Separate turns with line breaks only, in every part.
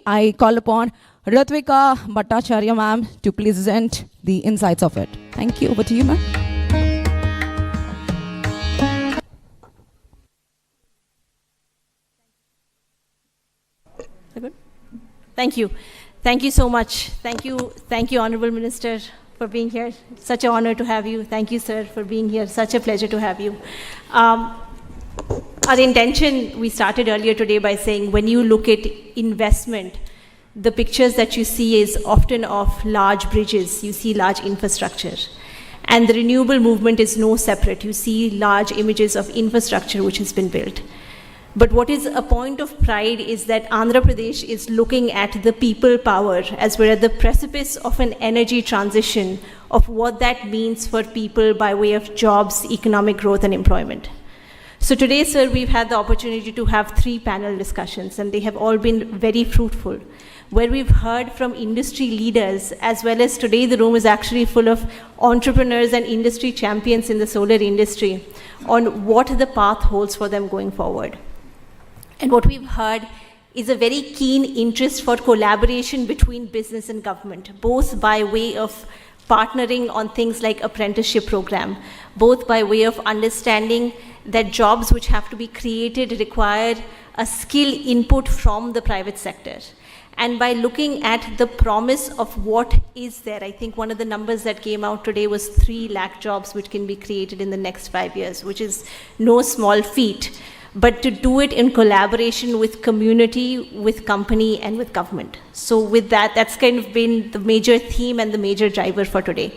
I call upon Ratvika Bhattacharya ma'am to present the insights of it. Thank you. Over to you, ma'am.
Thank you. Thank you so much. Thank you, Honorable Minister, for being here. Such an honor to have you. Thank you, sir, for being here. Such a pleasure to have you. Our intention, we started earlier today by saying when you look at investment, the pictures that you see is often of large bridges. You see large infrastructure. And the renewable movement is no separate. You see large images of infrastructure which has been built. But what is a point of pride is that Andhra Pradesh is looking at the people power as we're at the precipice of an energy transition of what that means for people by way of jobs, economic growth, and employment. So today, sir, we've had the opportunity to have 3 panel discussions, and they have all been very fruitful, where we've heard from industry leaders, as well as today the room is actually full of entrepreneurs and industry champions in the solar industry on what the path holds for them going forward. And what we've heard is a very keen interest for collaboration between business and government, both by way of partnering on things like apprenticeship program, both by way of understanding that jobs which have to be created require a skill input from the private sector. And by looking at the promise of what is there, I think one of the numbers that came out today was 3 lakh jobs which can be created in the next 5 years, which is no small feat. But to do it in collaboration with community, with company, and with government. So with that, that's kind of been the major theme and the major driver for today.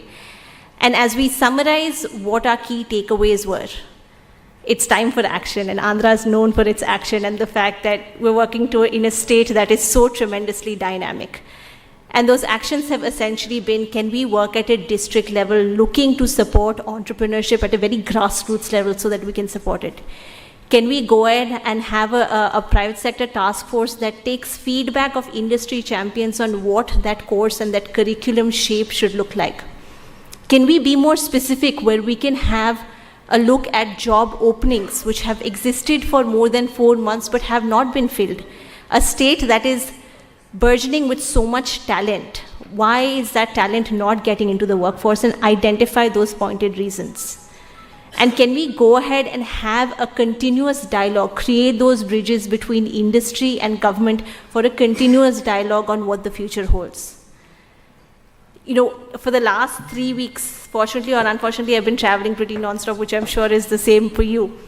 And as we summarize what our key takeaways were, it's time for action, and Andhra is known for its action and the fact that we're working in a state that is so tremendously dynamic. And those actions have essentially been, can we work at a district level looking to support entrepreneurship at a very grassroots level so that we can support it? Can we go ahead and have a private sector task force that takes feedback of industry champions on what that course and that curriculum shape should look like? Can we be more specific where we can have a look at job openings which have existed for more than 4 months but have not been filled? A state that is burgeoning with so much talent. Why is that talent not getting into the workforce, and identify those pointed reasons? And can we go ahead and have a continuous dialogue, create those bridges between industry and government for a continuous dialogue on what the future holds? You know, for the last 3 weeks, fortunately or unfortunately, I've been traveling pretty nonstop, which I'm sure is the same for you.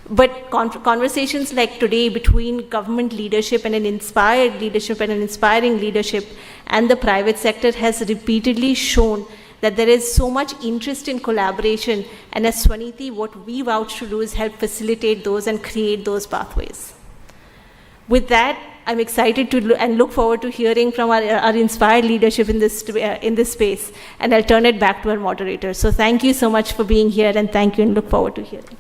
But conversations like today between government leadership and an inspired leadership and an inspiring leadership and the private sector has repeatedly shown that there is so much interest in collaboration, and as Swaniti, what we vouch to do is help facilitate those and create those pathways. With that, I'm excited to and look forward to hearing from our inspired leadership in this space, and I'll turn it back to our moderator. So thank you so much for being here, and thank you, and look forward to hearing.